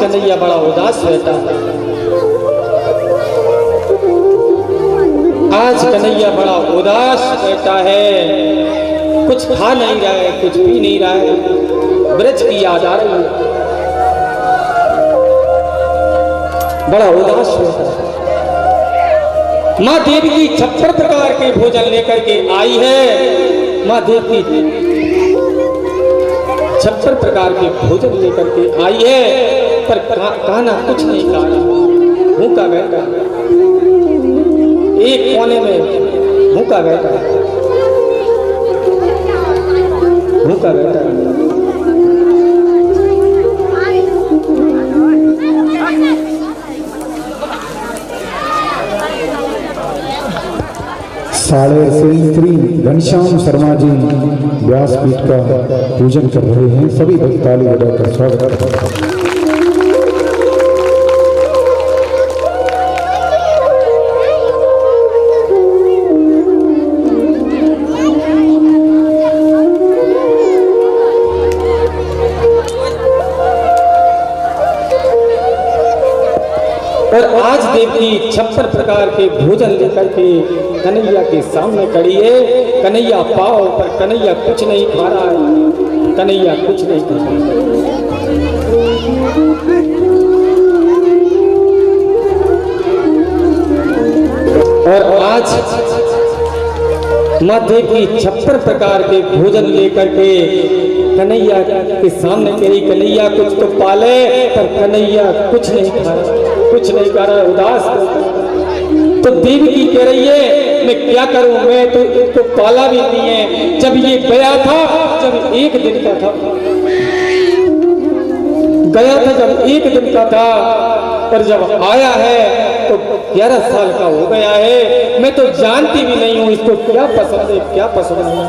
कन्हैया बड़ा उदास रहता है। आज कन्हैया बड़ा उदास रहता है, कुछ खा नहीं रहा है, कुछ पी नहीं रहा है, ब्रज की याद आ रही है, बड़ा उदास रहता है। माँ देवी की 56 प्रकार के भोजन लेकर के आई है। माँ देवी 56 प्रकार के भोजन लेकर के आई है, पर खाना कुछ नहीं खाया, भूखा बैठा, एक कोने में भूखा बैठा, भूखा बैठा। साढ़े श्री घनश्याम शर्मा जी व्यासपीठ का पूजन कर रहे हैं। सभी भक्त ताली बजाकर स्वागत करते हैं। और आज देवी 56 प्रकार के भोजन लेकर के कन्हैया के सामने खड़ी है। कन्हैया पाओ, पर कन्हैया कुछ नहीं खा रहा है, कन्हैया कुछ नहीं खा रहा है। और आज माँ देवी 56 प्रकार के भोजन लेकर के कन्हैया के सामने कही, कन्हैया कुछ तो पाले, पर कन्हैया कुछ नहीं खा रहा, कुछ नहीं कर रहा, उदास। तो देवी की कह रही है मैं क्या करूं, मैं तो इसको पाला भी नहीं है। जब ये गया था, जब 1 दिन का था, गया था जब 1 दिन का था, पर जब आया है तो 11 साल का हो गया है। मैं तो जानती भी नहीं हूं इसको क्या पसंद है, क्या पसंद नहीं।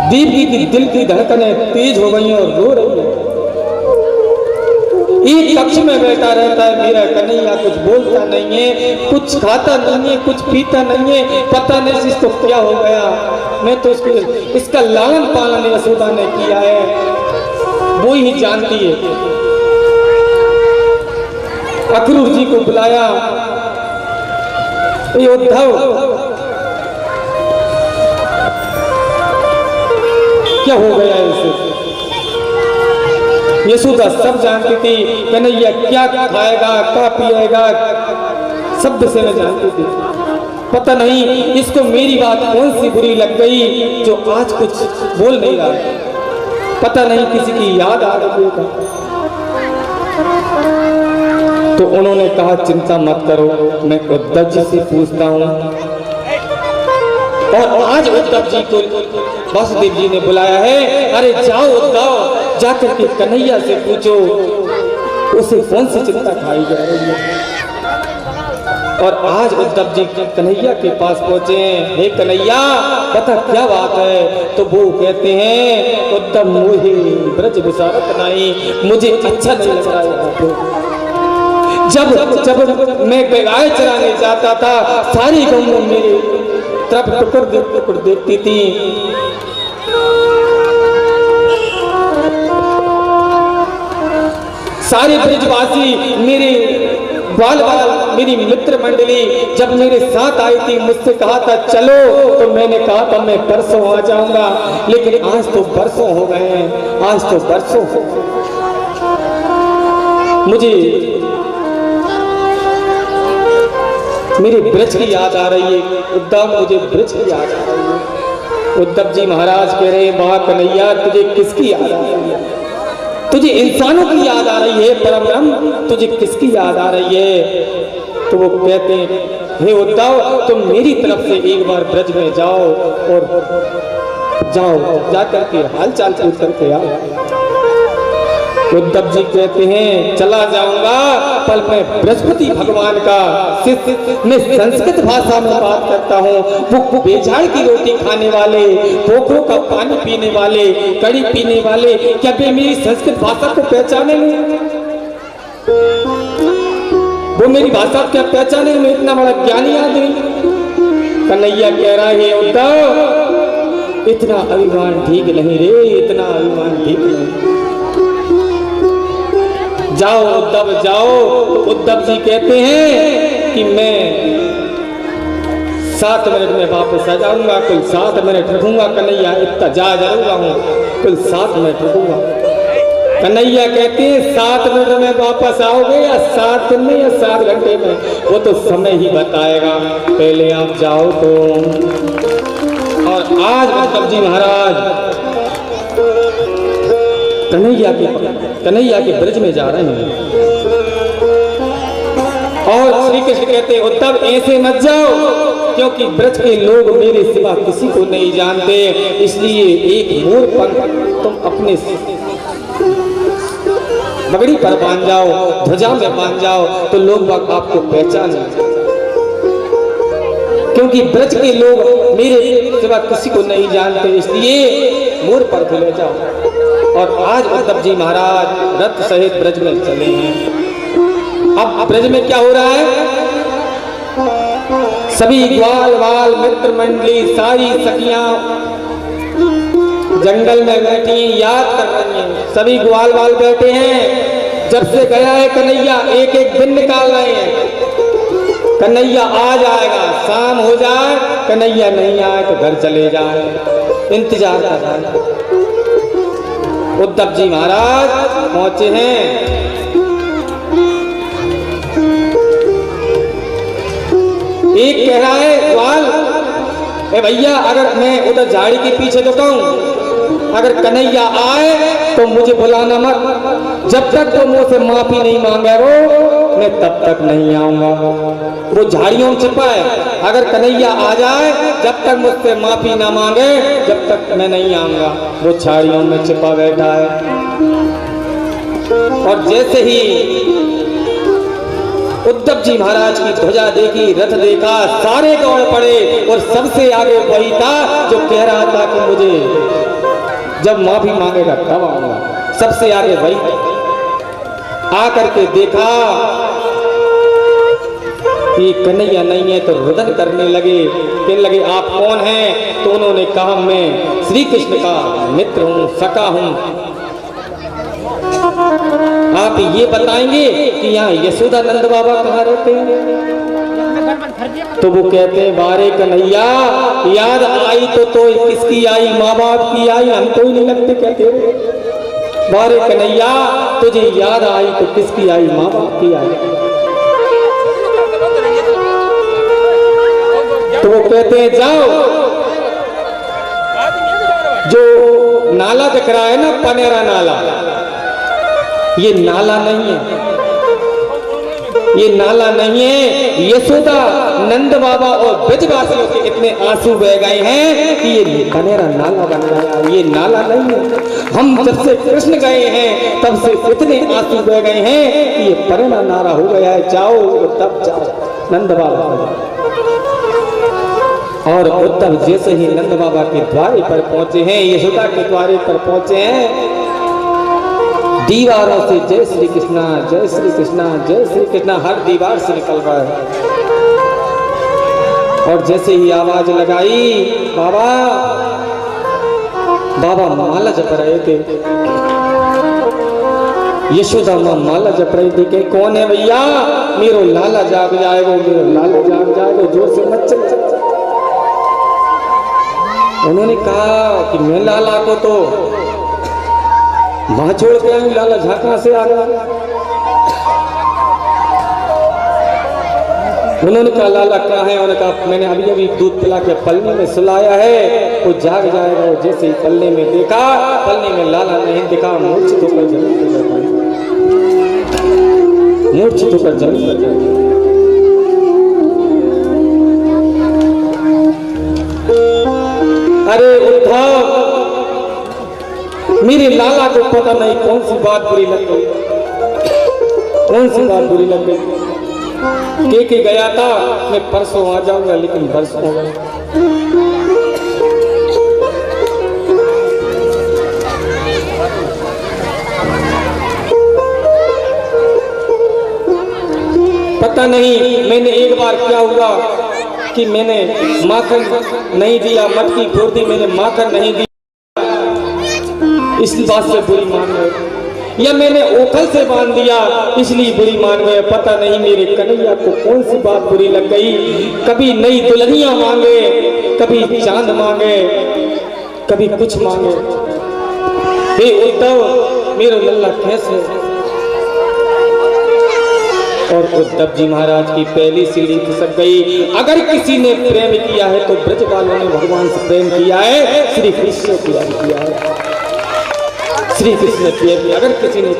देवी की दिल की धड़कनें तेज हो गई और रो रही है। एक कक्ष में बैठा रहता है मेरा कन्हैया, कुछ बोलता नहीं है, कुछ खाता नहीं है, कुछ पीता नहीं है, पता नहीं इसको क्या हो गया। मैं तो इसका लालन पालन यशोदा ने किया है, वो ही जानती है। अक्रूर जी को बुलाया, उद्धव क्या हो गया इसे। यशोदा सब जानती थी कन्हैया क्या खाएगा, क्या पिएगा, शब्द से मैं जानती थी। पता नहीं इसको मेरी बात कौन सी बुरी लग गई जो आज कुछ बोल नहीं रहा, पता नहीं किसी की याद आ रही है। तो उन्होंने कहा चिंता मत करो, मैं उद्धव जी से पूछता हूँ। और आज उद्धव जी को वासुदेव जी ने बुलाया है। अरे जाओ उद्धव, जाकर के कन्हैया से पूछो उसे कौन सी चिंता खाई जा रही है। और आज उद्धव जी कन्हैया के पास पहुंचे हैं। हे कन्हैया पता क्या बात है। तो वो कहते हैं उद्धव मोहे ब्रज विसारत नहीं, मुझे अच्छा नहीं लग रहा है। जब मैं गाय चराने जाता था सारी गौ मेरे तरफ टुकुर देखती थी। सारे ब्रजवासी मेरे बाल मेरी मित्र मंडली जब मेरे साथ आई थी, मुझसे कहा था चलो, तो मैंने कहा था मैं परसों आ जाऊंगा, लेकिन आज तो बरसों हो गए हैं, आज तो बरसों। मुझे मेरे ब्रज की याद आ रही है उद्धव, मुझे ब्रज की याद आ रही है। उद्धव जी महाराज कह रहे हैं वाह कन्हैया तुझे किसकी याद आ रही है? तुझे इंसानों की याद आ रही है परम ब्रह्म, तुझे किसकी याद आ रही है? तो वो कहते हैं हे उद्धव तुम मेरी तरफ से एक बार ब्रज में जाओ और जाकर के हाल चाल पूछ करके आओ। उद्धव जी कहते हैं चला जाऊंगा, पर मैं बृहस्पति भगवान का मैं संस्कृत भाषा में बात करता हूँ। वो बेजाड़ की रोटी खाने वाले, पोखरों का पानी पीने वाले, कड़ी पीने वाले, क्या वे मेरी संस्कृत भाषा को पहचाने नहीं? वो मेरी भाषा क्या पहचाने? मैं इतना बड़ा ज्ञानी आदमी। कन्हैया कह रहा है उद्धव इतना अभिमान ठीक नहीं रे, इतना अभिमान ठीक नहीं। जाओ उद्धव जाओ। तो उद्धव जी कहते हैं कि मैं 7 मिनट में वापस आ जाऊंगा, कुल 7 मिनट रुकूंगा कन्हैया, इतना जा जरूंगा हूँ, कुल 7 मिनट रुकूंगा। कन्हैया कहते हैं 7 मिनट में वापस आओगे या 7 दिन में या 7 घंटे में, वो तो समय ही बताएगा, पहले आप जाओ तो। और आज उद्धव जी महाराज कन्हैया के ब्रज में जा रहे हैं और श्री कृष्ण कहते हैं उद्धव ऐसे मत जाओ, क्योंकि ब्रज के लोग मेरे सिवा किसी को नहीं जानते, इसलिए एक मोर पर तुम अपने बगड़ी पर बांध जाओ, ध्वजा में बांध जाओ, तो लोग आपको पहचान जाए, क्योंकि ब्रज के लोग मेरे सिवा किसी को नहीं जानते, इसलिए मोर पर ले जाओ। और आज उद्धव जी महाराज रथ सहित ब्रज में चले हैं। अब ब्रज में क्या हो रहा है, सभी ग्वाल वाल मित्र मंडली सारी सखियां जंगल में बैठी याद कर रही हैं, सभी ग्वाल वाल बैठे हैं। जब से गया है कन्हैया एक एक दिन निकाल रहे हैं, कन्हैया आ जाएगा, शाम हो जाए कन्हैया नहीं आए तो घर चले जाए, इंतजार कर रहे हैं। उद्धव जी महाराज पहुंचे हैं। एक कह रहा है ग्वाल, ए भैया अगर मैं उधर झाड़ी के पीछे दुकाऊं, अगर कन्हैया आए तो मुझे बुलाना मत, जब तक वो मुझसे माफी नहीं मांगे मैं तब तक नहीं आऊंगा। वो झाड़ियों में छिपा है, अगर कन्हैया आ जाए जब तक मुझसे माफी ना मांगे जब तक मैं नहीं आऊंगा, वो झाड़ियों में छिपा बैठा है। और जैसे ही उद्धव जी महाराज की ध्वजा देखी, रथ देखा, सारे दौड़ पड़े और सबसे आगे वही था जो कह रहा था कि मुझे जब माफी मांगेगा तब आऊंगा, सबसे आगे वही आकर के देखा कि कन्हैया नहीं है तो रुदन करने लगे, कहने लगे आप कौन हैं? तो उन्होंने कहा मैं श्री कृष्ण का मित्र हूँ, सखा हूँ, आप ये बताएंगे कि यहाँ यशोदानंद बाबा कहाँ रहते हैं? तो वो कहते हैं बारे कन्हैया याद आई तो किसकी आई, माँ बाप की आई, हम तो ही नहीं लगते। कहते हो बारे कन्हैया तुझे याद आई तो किसकी आई, माँ बाप की आई। तो वो कहते हैं जाओ, जो नाला दिख रहा है ना पनेरा नाला, ये नाला नहीं है, ये नाला नहीं है, यशोदा नंद बाबा और ब्रजवासियों के इतने आंसू बह गए हैं कि ये पनेरा नाला बन गया, ये नाला नहीं है। हम जब से कृष्ण गए हैं तब से इतने आंसू बह गए हैं कि ये पनेरा नाला हो गया है, जाओ तब जाओ नंद बाबा। और उद्धव जैसे ही नंद बाबा के द्वारे पर पहुंचे हैं, यशोदा के द्वारे पर पहुंचे हैं, दीवारों से जय श्री कृष्णा जय श्री कृष्णा जय श्री कृष्णा हर दीवार से निकल रहा है। और जैसे ही आवाज लगाई बाबा, बाबा माला जप रहे थे, यशोदा माँ माला जप रही थी कि कौन है भैया, मेरो लाला जाग जाएगा, मेरो लाला जाग जाएगा, जोर से मत चल। उन्होंने कहा कि मैं लाला को तो वहां छोड़ के आई, लाला झांका से आ गया। उन्होंने कहा लाला कहाँ है? उन्होंने कहा मैंने अभी अभी दूध पिला के पलने में सुलाया है, वो जाग जाएगा। वो जैसे ही पलने में देखा, पलने में लाला नहीं दिखा, मूर्छित होकर जमीन पर गिर गए, मूर्छित होकर जमीन पर गिर गए। अरे उद्धव, मेरे लाला को पता नहीं कौन सी बात बुरी लग गई, कौन सी बात बुरी लग गई। के गया था मैं परसों आ जाऊंगा, लेकिन परसों हो गया। पता नहीं मैंने एक बार क्या हुआ कि मैंने माखन नहीं दिया, मटकी फोड़ दी, मैंने माखन नहीं दिया, इस बात से बुरी मान रहे। या मैंने ओखल से बांध दिया इसलिए बुरी मान गए। पता नहीं मेरे कन्हैया को कौन सी बात बुरी लग गई। कभी नई दुल्हनियां मांगे, कभी चांद मांगे, कभी कुछ मांगे। हे उद्धव मेरा लल्ला कैसे। और उद्धव जी महाराज की पहली सीढ़ी खिसक गई। अगर किसी ने प्रेम किया है तो ब्रज वालों ने भगवान से प्रेम किया है, श्री कृष्ण से प्रेम किया है, श्री कृष्ण प्रेम। अगर किसी ने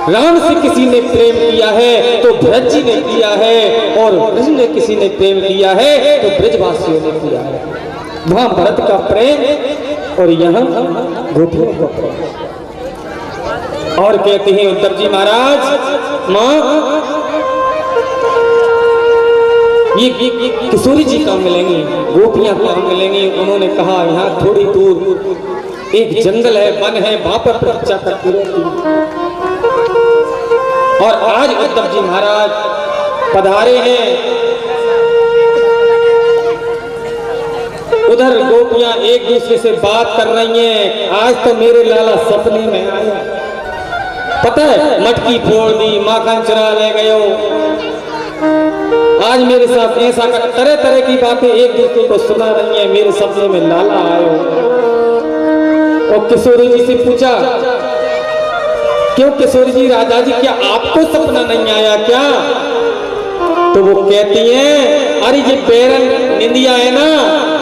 राम से किसी ने प्रेम किया है तो भरत जी ने किया है, और कृष्ण ने किसी ने प्रेम किया है तो ब्रजवासियों ने किया है। वहां भरत का प्रेम और यहाँ गोपियों का प्रेम। और कहते हैं उद्धव जी महाराज, मां ये किशोरी जी कहाँ मिलेंगी, गोपियां कहाँ मिलेंगी। उन्होंने कहा यहाँ थोड़ी दूर एक जंगल है, वन है, वहां पर प्रतीक्षा करती रहती। और आज उद्धव जी महाराज पधारे हैं। उधर गोपियां एक दूसरे से बात कर रही हैं। आज तो मेरे लाला सपने में आया, पता है, मटकी फोड़ दी, माखन चुरा ले गयो। आज मेरे साथ ऐसा कर, तरह तरह की बातें एक दूसरे को सुना रही हैं। मेरे सपने में लाला आयो। और किशोरी जी से पूछा, क्यों किशोरी जी, राजा जी क्या आपको सपना नहीं आया क्या? तो वो कहती हैं, अरे ये बेरन निंदिया है ना,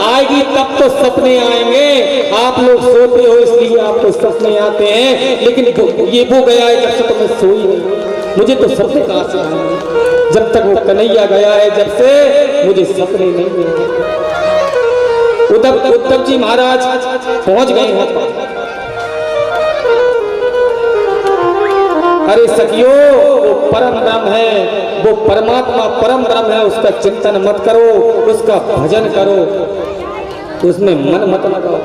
आएगी तब तो सपने आएंगे। आप लोग सोते हो इसलिए आपको सपने आते हैं, लेकिन ये वो गया है जब से तो मैं सोई नहीं। मुझे तो सपने कहां से आएंगे? जब तक वो कन्हैया गया है जब से मुझे सपने नहीं आए। उद्धव जी महाराज पहुंच गए हैं। अरे सखियो, वो परम ब्रह्म है, वो परमात्मा परम ब्रह्म है, उसका चिंतन मत करो, उसका भजन करो, उसमें मन मत लगाओ।